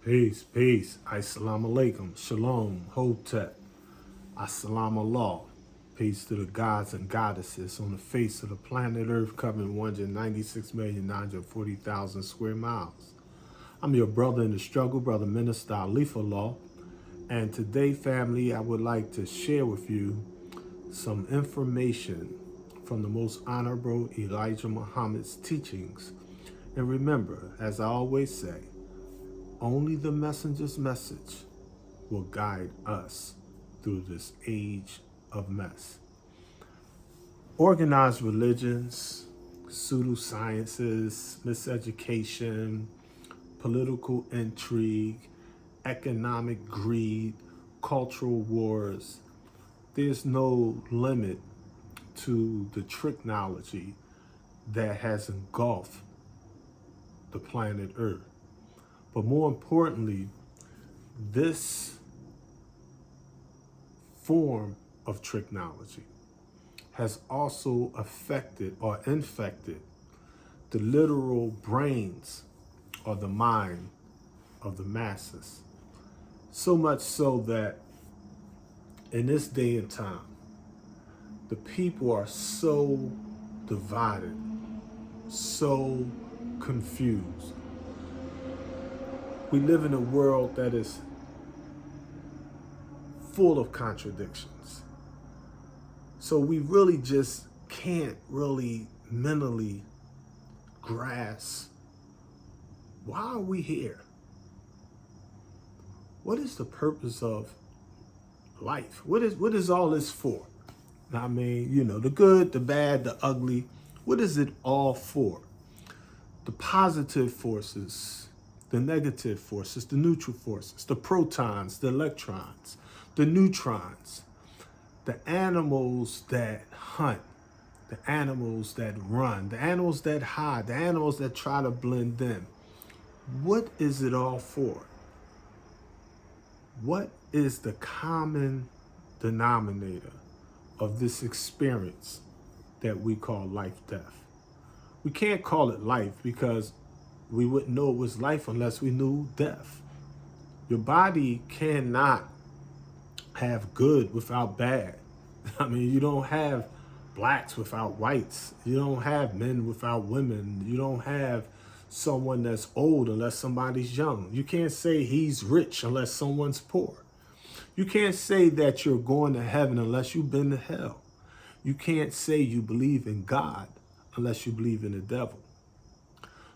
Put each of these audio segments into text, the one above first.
Peace, peace. Assalamu alaikum. Shalom. Hotep. Assalamu Allah. Peace to the gods and goddesses on the face of the planet Earth, covering 196,940,000 square miles. I'm your brother in the struggle, Brother Minister Alifullah. And today, family, I would like to share with you some information from the Most Honorable Elijah Muhammad's teachings. And remember, as I always say, only the messenger's message will guide us through this age of mess. Organized religions, pseudosciences, miseducation, political intrigue, economic greed, cultural wars. There's no limit to the technology that has engulfed the planet Earth. But more importantly, this form of technology has also affected or infected the literal brains or the mind of the masses. So much so that in this day and time, the people are so divided, so confused. We live in a world that is full of contradictions. So we really just can't really mentally grasp, why are we here? What is the purpose of life? What is all this for? I mean, the good, the bad, the ugly. What is it all for? The positive forces, the negative forces, the neutral forces, the protons, the electrons, the neutrons, the animals that hunt, the animals that run, the animals that hide, the animals that try to blend in. What is it all for? What is the common denominator of this experience that we call life-death? We can't call it life because we wouldn't know it was life unless we knew death. Your body cannot have good without bad. I mean, you don't have blacks without whites. You don't have men without women. You don't have someone that's old unless somebody's young. You can't say he's rich unless someone's poor. You can't say that you're going to heaven unless you've been to hell. You can't say you believe in God unless you believe in the devil.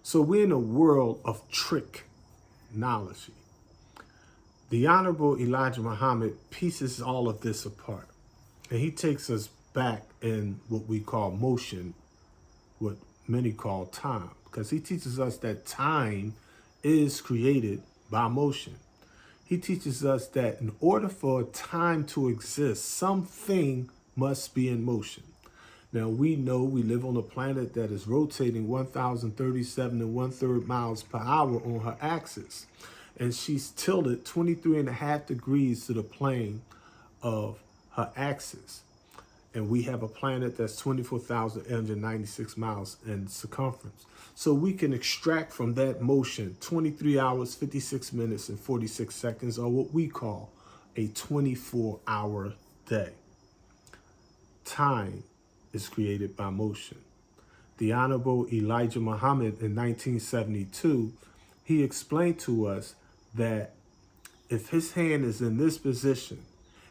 So we're in a world of technology. The Honorable Elijah Muhammad pieces all of this apart. And he takes us back in what we call motion, what many call time. Because he teaches us that time is created by motion. He teaches us that in order for time to exist, something must be in motion. Now, we know we live on a planet that is rotating 1,037 and 1/3 miles per hour on her axis. And she's tilted 23.5 degrees to the plane of her axis. And we have a planet that's 24,896 miles in circumference. So we can extract from that motion 23 hours, 56 minutes, and 46 seconds, or what we call a 24-hour day. Time is created by motion. The Honorable Elijah Muhammad in 1972, he explained to us that if his hand is in this position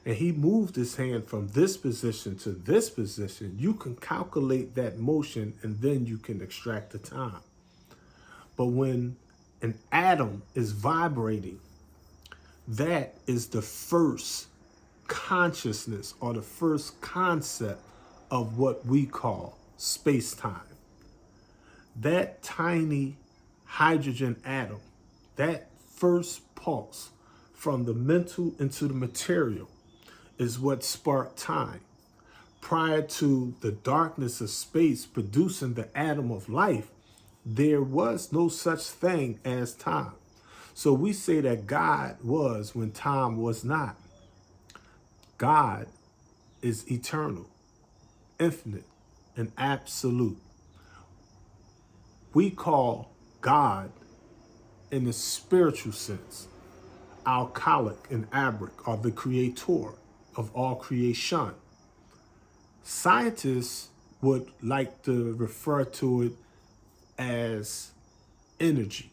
and he moved his hand from this position to this position, you can calculate that motion and then you can extract the time. But when an atom is vibrating, that is the first consciousness or the first concept of what we call space-time. That tiny hydrogen atom, that first pulse from the mental into the material is what sparked time. Prior to the darkness of space producing the atom of life, there was no such thing as time. So we say that God was when time was not. God is eternal, infinite, and absolute. We call God in the spiritual sense. Al-Khaliq and Abrik are the creator of all creation. Scientists would like to refer to it as energy.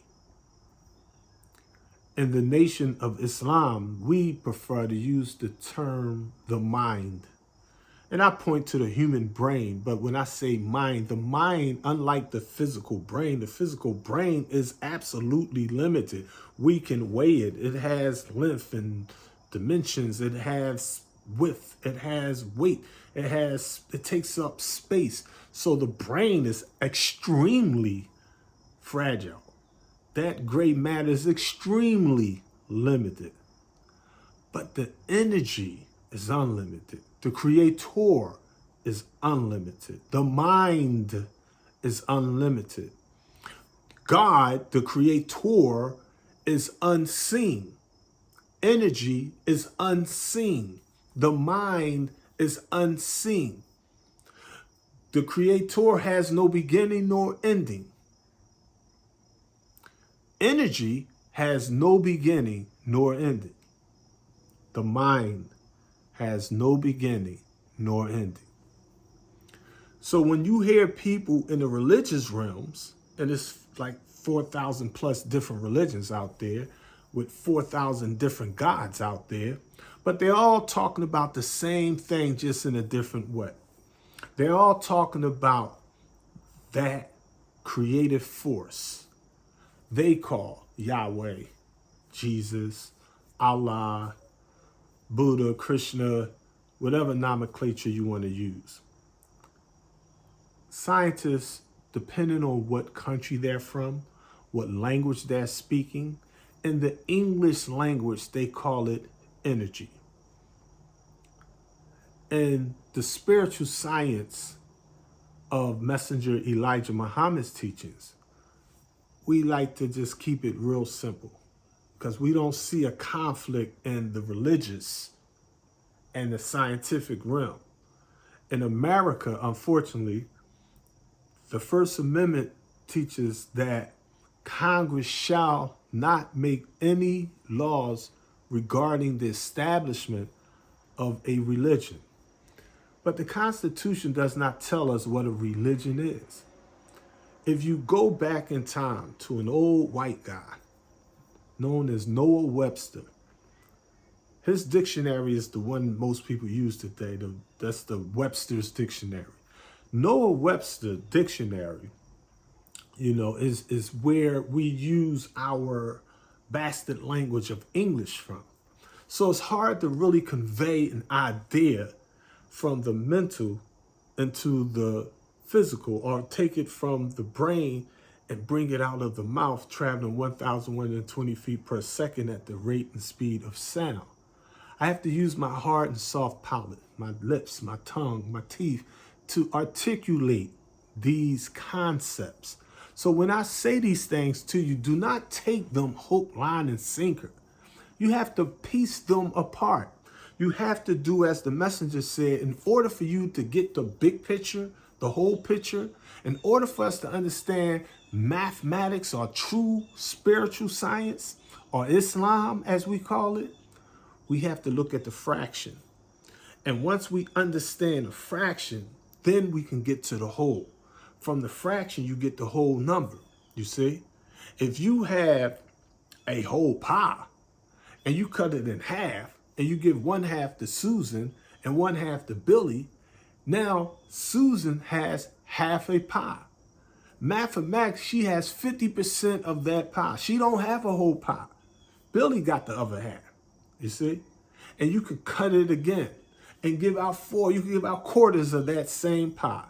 In the Nation of Islam, we prefer to use the term the mind. And I point to the human brain, but when I say mind, the mind, unlike the physical brain is absolutely limited. We can weigh it. It has length and dimensions. It has width. It has weight. It takes up space. So the brain is extremely fragile. That gray matter is extremely limited. But the energy is unlimited. The creator is unlimited. The mind is unlimited. God, the creator, is unseen. Energy is unseen. The mind is unseen. The creator has no beginning nor ending. Energy has no beginning nor ending. The mind has no beginning nor ending. So when you hear people in the religious realms, and it's like 4,000 plus different religions out there with 4,000 different gods out there, but they're all talking about the same thing, just in a different way. They're all talking about that creative force they call Yahweh, Jesus, Allah, Buddha, Krishna, whatever nomenclature you want to use. Scientists, depending on what country they're from, what language they're speaking, in the English language, they call it energy. In the spiritual science of Messenger Elijah Muhammad's teachings, we like to just keep it real simple, because we don't see a conflict in the religious and the scientific realm. In America, unfortunately, the First Amendment teaches that Congress shall not make any laws regarding the establishment of a religion. But the Constitution does not tell us what a religion is. If you go back in time to an old white guy known as Noah Webster, his dictionary is the one most people use today. That's the Webster's Dictionary. Noah Webster Dictionary, is where we use our bastard language of English from. So it's hard to really convey an idea from the mental into the physical, or take it from the brain and bring it out of the mouth, traveling 1,120 feet per second at the rate and speed of sound. I have to use my hard and soft palate, my lips, my tongue, my teeth, to articulate these concepts. So when I say these things to you, do not take them hook, line, and sinker. You have to piece them apart. You have to do as the messenger said, in order for you to get the big picture, the whole picture, in order for us to understand mathematics or true spiritual science, or Islam as we call it, we have to look at the fraction. And once we understand the fraction, then we can get to the whole. From the fraction, you get the whole number, you see? If you have a whole pie and you cut it in half and you give one half to Susan and one half to Billy, now Susan has half a pie. Mathematics, she has 50% of that pie. She don't have a whole pie. Billy got the other half, you see? And you can cut it again and give out you can give out quarters of that same pie.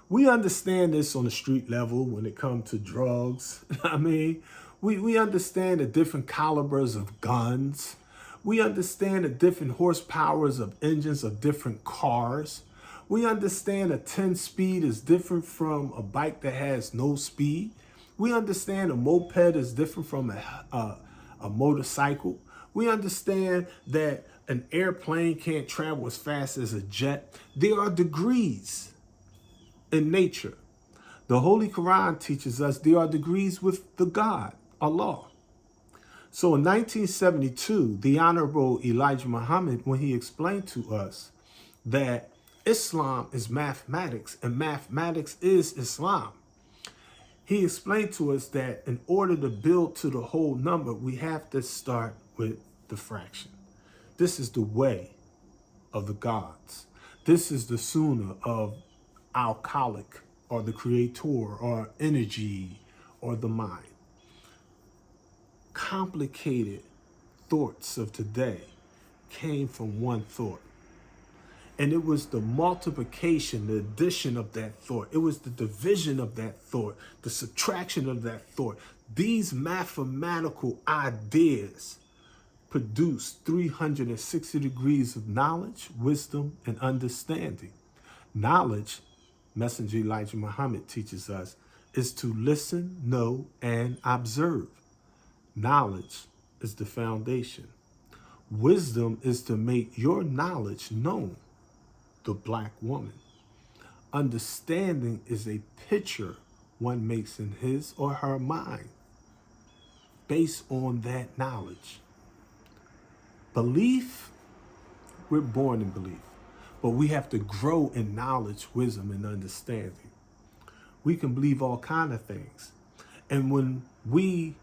We understand this on the street level when it comes to drugs. I mean, we understand the different calibers of guns. We understand the different horsepowers of engines of different cars. We understand a 10 speed is different from a bike that has no speed. We understand a moped is different from a motorcycle. We understand that an airplane can't travel as fast as a jet. There are degrees in nature. The Holy Quran teaches us there are degrees with the God. Allah. So in 1972, the Honorable Elijah Muhammad, when he explained to us that Islam is mathematics and mathematics is Islam, he explained to us that in order to build to the whole number, we have to start with the fraction. This is the way of the gods. This is the sunnah of al-Khaliq, or the creator, or energy, or the mind. Complicated thoughts of today came from one thought. And it was the multiplication, the addition of that thought. It was the division of that thought, the subtraction of that thought. These mathematical ideas produce 360 degrees of knowledge, wisdom, and understanding. Knowledge, Messenger Elijah Muhammad teaches us, is to listen, know, and observe. Knowledge is the foundation. Wisdom is to make your knowledge known, the black woman. Understanding is a picture one makes in his or her mind based on that knowledge. Belief, we're born in belief, but we have to grow in knowledge, wisdom, and understanding. We can believe all kinds of things. And when we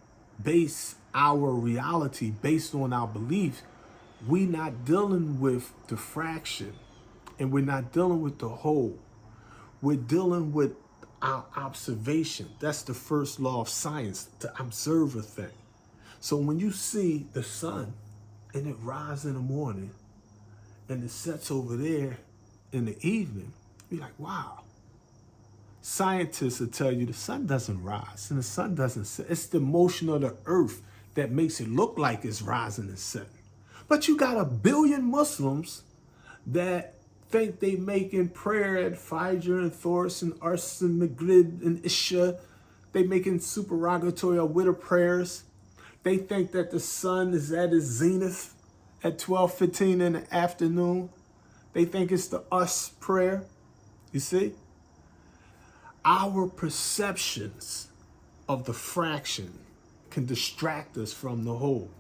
base our reality based on our beliefs, we're not dealing with the fraction, and we're not dealing with the whole. We're dealing with our observation. That's the first law of science, to observe a thing. So when you see the sun and it rises in the morning and it sets over there in the evening, you're like, wow. Scientists will tell you the sun doesn't rise and the sun doesn't set. It's the motion of the earth that makes it look like it's rising and setting. But you got a billion Muslims that think they making prayer at Fajr and Thors and Ars and Maghrib and Isha. They making supererogatory or witter prayers. They think that the sun is at its zenith at 12:15 in the afternoon. They think it's the us prayer. You see? Our perceptions of the fraction can distract us from the whole.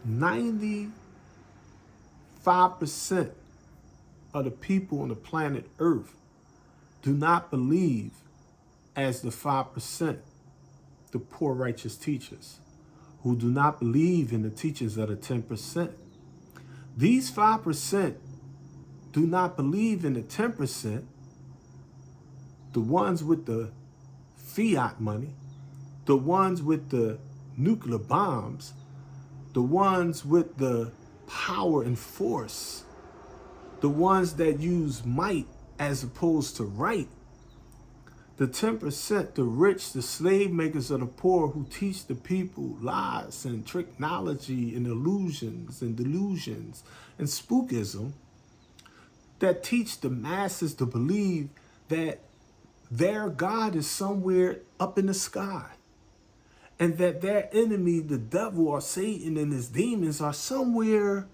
95% of the people on the planet Earth do not believe as the 5%, the poor righteous teachers, who do not believe in the teachings of the 10%. These 5% do not believe in the 10%, the ones with the fiat money, the ones with the nuclear bombs, the ones with the power and force, the ones that use might as opposed to right. The 10%, the rich, the slave makers of the poor, who teach the people lies and technology and illusions and delusions and spookism, that teach the masses to believe that their God is somewhere up in the sky, and that their enemy, the devil or Satan and his demons, are somewhere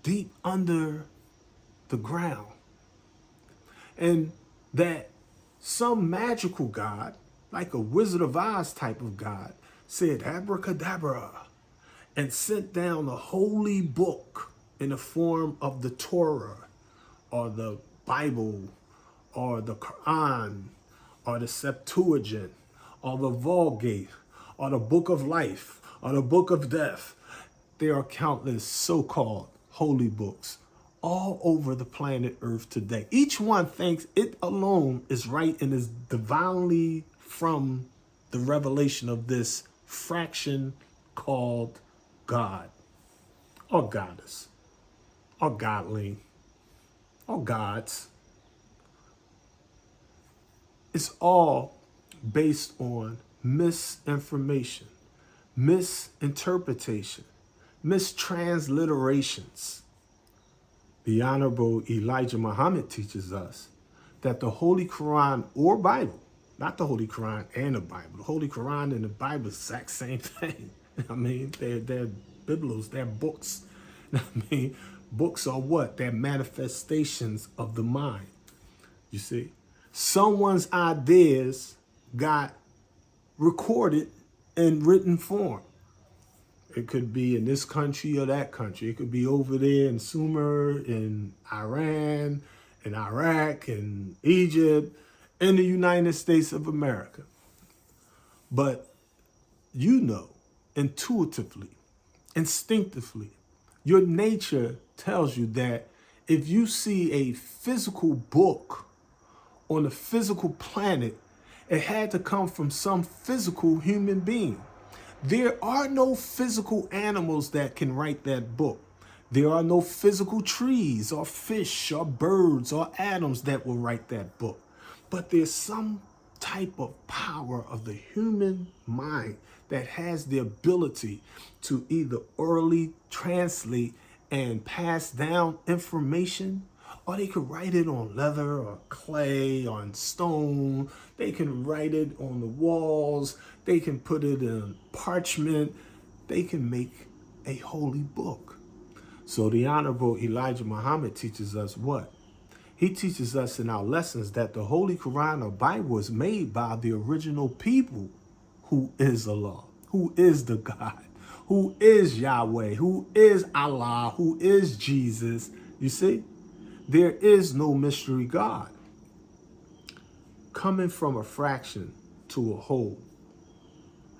deep under the ground. And that some magical God, like a Wizard of Oz type of God, said abracadabra and sent down a holy book in the form of the Torah or the Bible or the Quran or the Septuagint or the Vulgate or the Book of Life or the Book of Death. There are countless so-called holy books all over the planet Earth today. Each one thinks it alone is right and is divinely from the revelation of this fraction called God or goddess or godling or gods. It's all based on misinformation, misinterpretation, mistransliterations. The Honorable Elijah Muhammad teaches us that the Holy Quran or Bible, not the Holy Quran and the Bible, the Holy Quran and the Bible is the exact same thing. I mean, they're biblos, they're books. I mean, books are what? They're manifestations of the mind. You see? Someone's ideas got recorded in written form. It could be in this country or that country. It could be over there in Sumer, in Iran, in Iraq, in Egypt, in the United States of America. But you know, intuitively, instinctively, your nature tells you that if you see a physical book on a physical planet, it had to come from some physical human being. There are no physical animals that can write that book. There are no physical trees or fish or birds or atoms that will write that book. But there's some type of power of the human mind that has the ability to either orally translate and pass down information, or they could write it on leather or clay, on stone. They can write it on the walls. They can put it in parchment. They can make a holy book. So the Honorable Elijah Muhammad teaches us what? He teaches us in our lessons that the Holy Quran or Bible was made by the original people, who is Allah, who is the God, who is Yahweh, who is Allah, who is Jesus. You see, there is no mystery God. Coming from a fraction to a whole,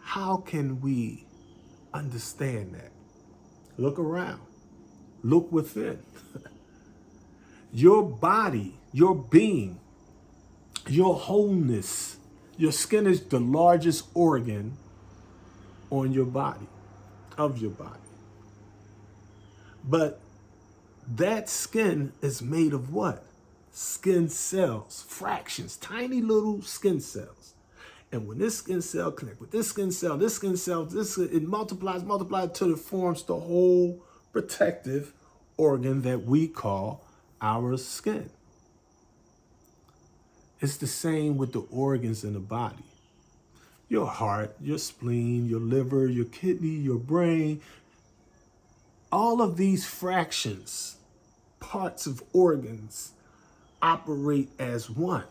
how can we understand that? Look around. Look within. Your body, your being, your wholeness, your skin is the largest organ on your body, of your body. But that skin is made of what? Skin cells, fractions, tiny little skin cells. And when this skin cell connects with this skin cell, it multiplies till it forms the whole protective organ that we call our skin. It's the same with the organs in the body. Your heart, your spleen, your liver, your kidney, your brain, all of these fractions, parts of organs, operate as one.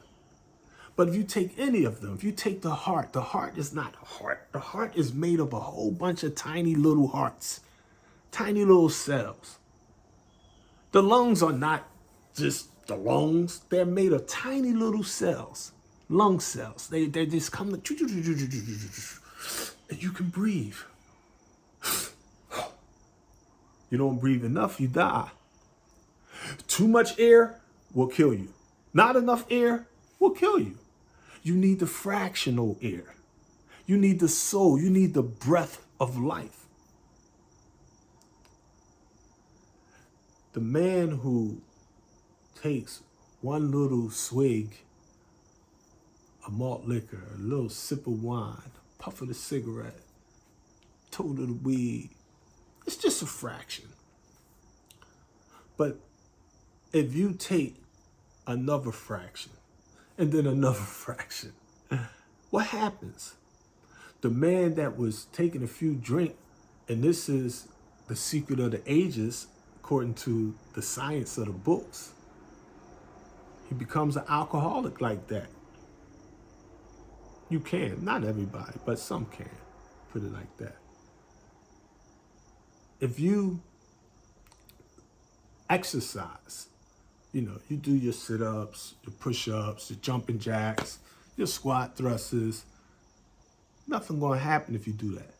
But if you take any of them, if you take the heart is not a heart. The heart is made of a whole bunch of tiny little hearts, tiny little cells. The lungs are not just the lungs. They're made of tiny little cells, lung cells. They just come and you can breathe. You don't breathe enough, you die. Too much air will kill you. Not enough air will kill you. You need the fractional air. You need the soul. You need the breath of life. The man who takes one little swig of malt liquor, a little sip of wine, a puff of the cigarette, toad of the weed, it's just a fraction. But if you take another fraction and then another fraction, what happens? The man that was taking a few drinks, and this is the secret of the ages, according to the science of the books, he becomes an alcoholic like that. You can, not everybody, but some can, put it like that. If you exercise, you do your sit-ups, your push-ups, your jumping jacks, your squat thrusters, nothing gonna happen if you do that.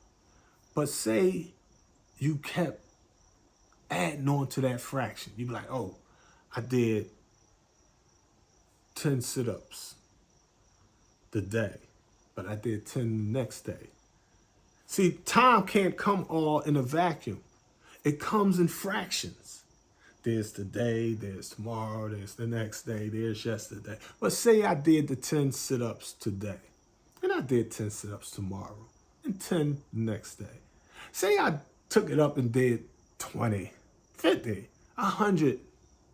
But say you kept adding on to that fraction. You'd be like, oh, I did 10 sit-ups the day, but I did 10 the next day. See, time can't come all in a vacuum. It comes in fractions. There's today, there's tomorrow, there's the next day, there's yesterday. But say I did the 10 sit-ups today, and I did 10 sit-ups tomorrow, and 10 the next day. Say I took it up and did 20, 50, 100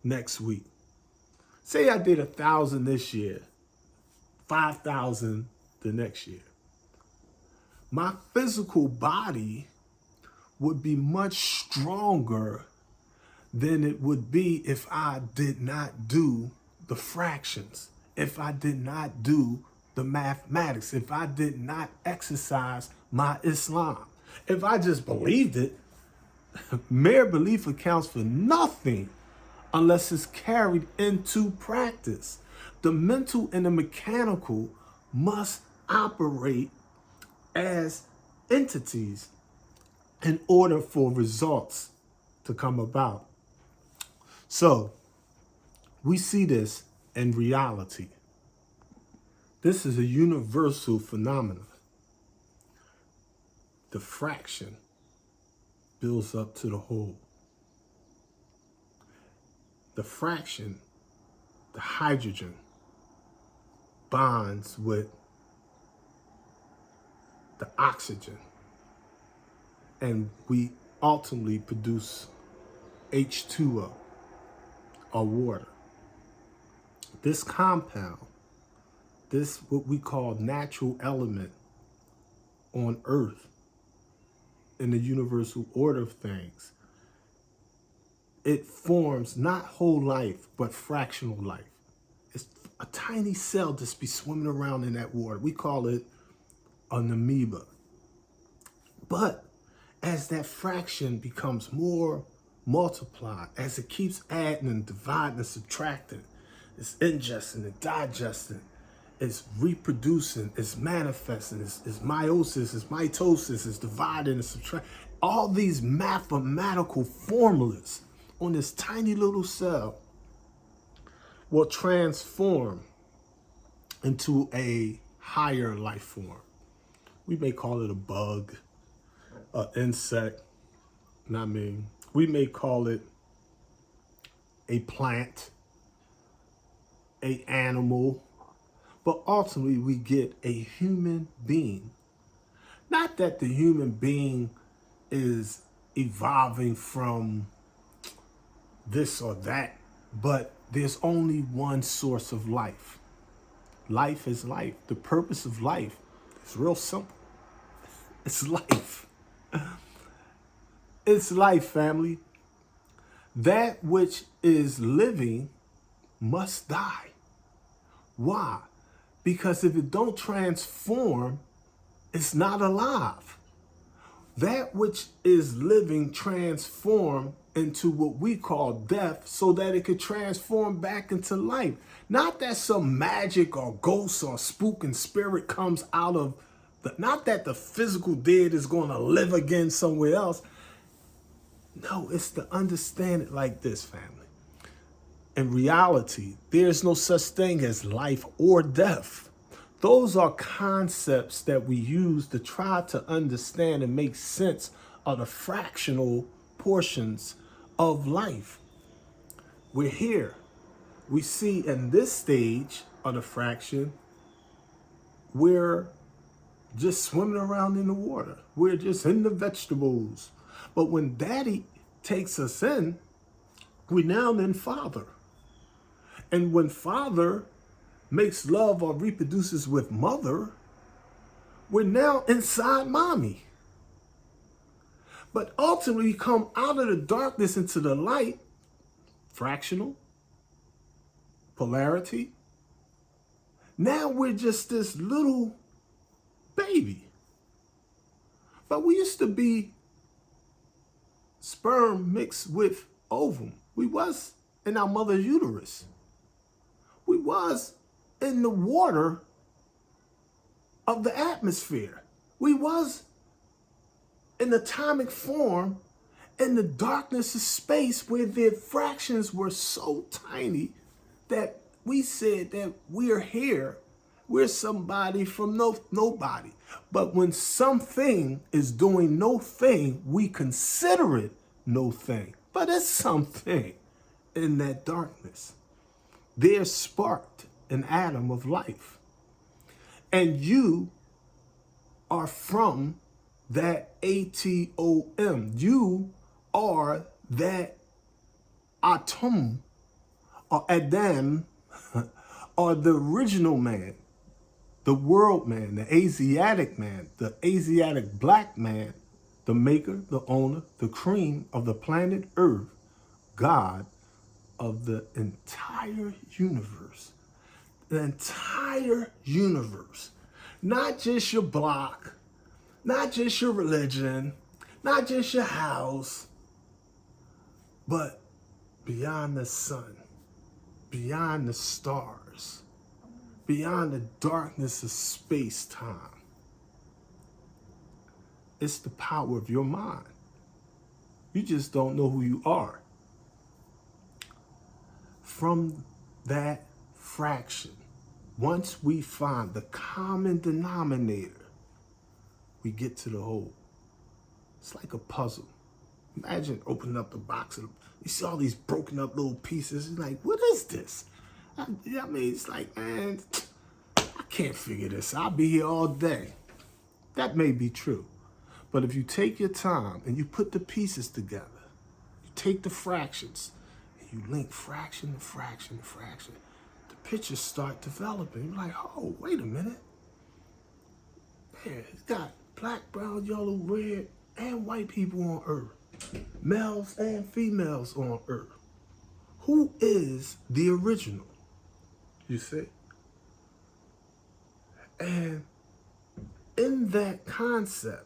next week. Say I did 1,000 this year, 5,000 the next year. My physical body would be much stronger than it would be if I did not do the fractions, if I did not do the mathematics, if I did not exercise my Islam. If I just believed it, mere belief accounts for nothing unless it's carried into practice. The mental and the mechanical must operate as entities in order for results to come about. So we see this in reality. This is a universal phenomenon. The fraction builds up to the whole. The fraction, the hydrogen, bonds with the oxygen, and we ultimately produce H2O, or water. This compound, this what we call natural element on Earth in the universal order of things, it forms not whole life, but fractional life. It's a tiny cell just be swimming around in that water. We call it an amoeba. But as that fraction becomes more multiplied, as it keeps adding and dividing and subtracting, it's ingesting and digesting, it's reproducing, it's manifesting, it's meiosis, it's mitosis, it's dividing and subtracting. All these mathematical formulas on this tiny little cell will transform into a higher life form. We may call it a bug, an insect, we may call it a plant, an animal, but ultimately we get a human being. Not that the human being is evolving from this or that, but there's only one source of life. Life is life. The purpose of life is real simple. It's life. It's life, family. That which is living must die. Why? Because if it don't transform, it's not alive. That which is living transform into what we call death so that it could transform back into life. Not that some magic or ghost or spook and spirit comes out of not that the physical dead is going to live again somewhere else. No, it's to understand it like this, family. In reality, there's no such thing as life or death. Those are concepts that we use to try to understand and make sense of the fractional portions of life. We're here. We see in this stage of the fraction, we're just swimming around in the water. We're just in the vegetables. But when Daddy takes us in, we now in Father. And when Father makes love or reproduces with Mother, we're now inside Mommy. But ultimately, we come out of the darkness into the light, fractional, polarity. Now we're just this little baby. But we used to be sperm mixed with ovum. We was in our mother's uterus. We was in the water of the atmosphere. We was in atomic form in the darkness of space where their fractions were so tiny that we said that we're here. We're somebody from nobody. But when something is doing no thing, we consider it no thing. But it's something in that darkness. There sparked an atom of life. And you are from that atom. You are that atom or Adam or the original man, the world man, the Asiatic man, the Asiatic black man, the maker, the owner, the cream of the planet Earth, God of the entire universe. the entire universe, not just your block, not just your religion, not just your house, but beyond the sun, beyond the stars, beyond the darkness of space-time. It's the power of your mind. You just don't know who you are. From that fraction, once we find the common denominator, we get to the whole. It's like a puzzle. Imagine opening up the box and you see all these broken up little pieces. You're like, what is this? I mean, it's like, man, I can't figure this out. I'll be here all day. That may be true. But if you take your time and you put the pieces together, you take the fractions, and you link fraction to fraction to fraction, the pictures start developing. You're like, oh, wait a minute. Man, it's got black, brown, yellow, red, and white people on Earth. Males and females on Earth. Who is the original? You see? And in that concept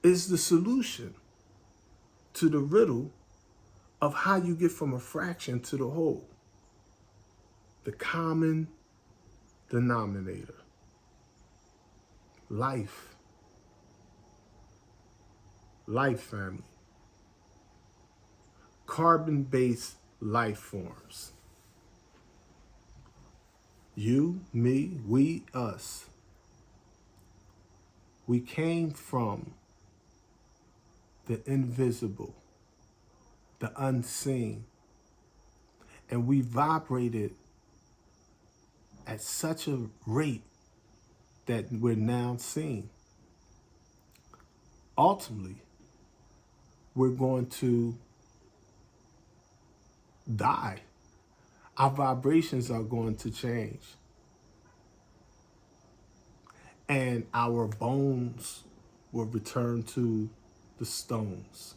is the solution to the riddle of how you get from a fraction to the whole. The common denominator. Life. Life, family. Carbon-based life forms. You, me, we, us. We came from the invisible, the unseen, and we vibrated at such a rate that we're now seen. Ultimately, we're going to die. Our vibrations are going to change. And our bones will return to the stones.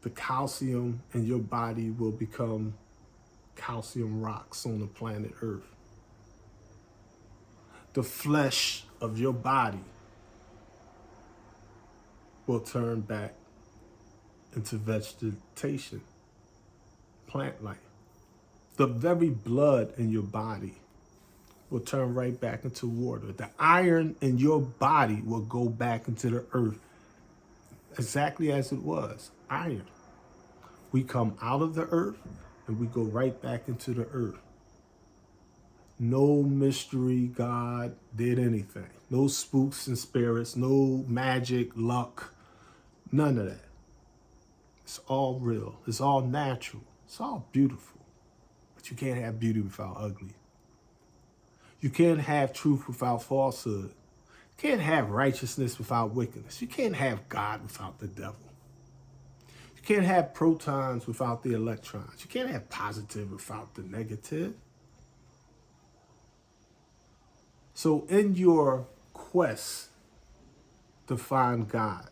The calcium in your body will become calcium rocks on the planet Earth. The flesh of your body will turn back into vegetation, plant life. The very blood in your body will turn right back into water. The iron in your body will go back into the earth exactly as it was, iron. We come out of the earth and we go right back into the earth. No mystery God did anything. No spooks and spirits, no magic, luck, none of that. It's all real. It's all natural. It's all beautiful. But you can't have beauty without ugly. You can't have truth without falsehood. You can't have righteousness without wickedness. You can't have God without the devil. You can't have protons without the electrons. You can't have positive without the negative. So in your quest to find God,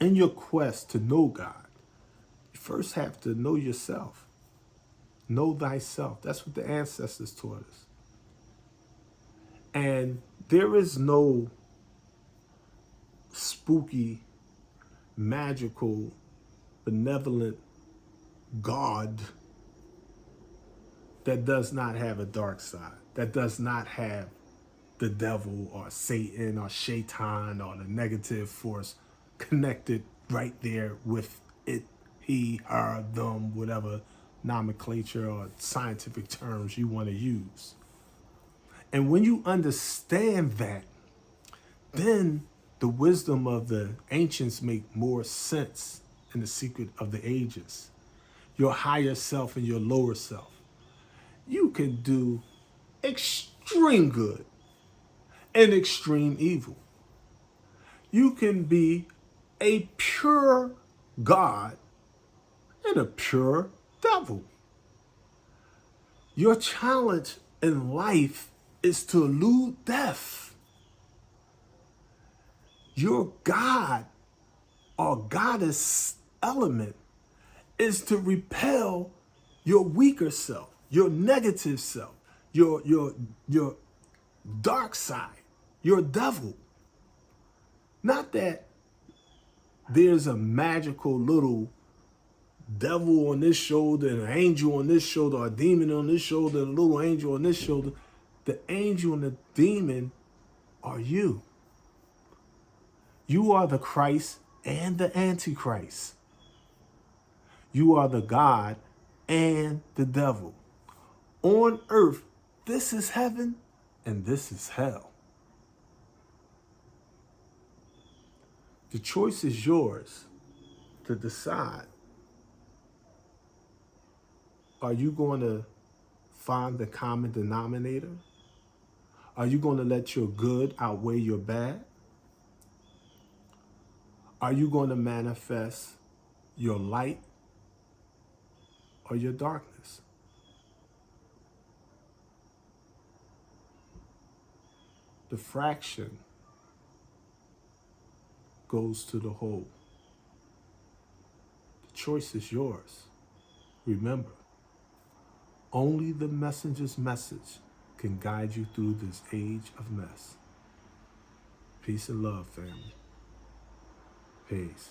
in your quest to know God, you first have to know yourself. Know thyself. That's what the ancestors taught us. And there is no spooky, magical, benevolent God that does not have a dark side, that does not have the devil or Satan or Shaitan or the negative force connected right there with it, he, her, them, whatever nomenclature or scientific terms you want to use. And when you understand that, then the wisdom of the ancients make more sense in the secret of the ages. Your higher self and your lower self. You can do extreme good and extreme evil. You can be a pure God and a pure devil. Your challenge in life is to elude death. Your God or goddess element is to repel your weaker self, your negative self, your dark side, your devil. Not that there's a magical little devil on this shoulder and an angel on this shoulder, or a demon on this shoulder and a little angel on this shoulder. The angel and the demon are you. You are the Christ and the Antichrist. You are the God and the devil. On earth, this is heaven and this is hell. The choice is yours to decide. Are you going to find the common denominator? Are you going to let your good outweigh your bad? Are you going to manifest your light or your darkness? The fraction goes to the whole. The choice is yours. Remember, only the messenger's message can guide you through this age of mess. Peace and love, family. Peace.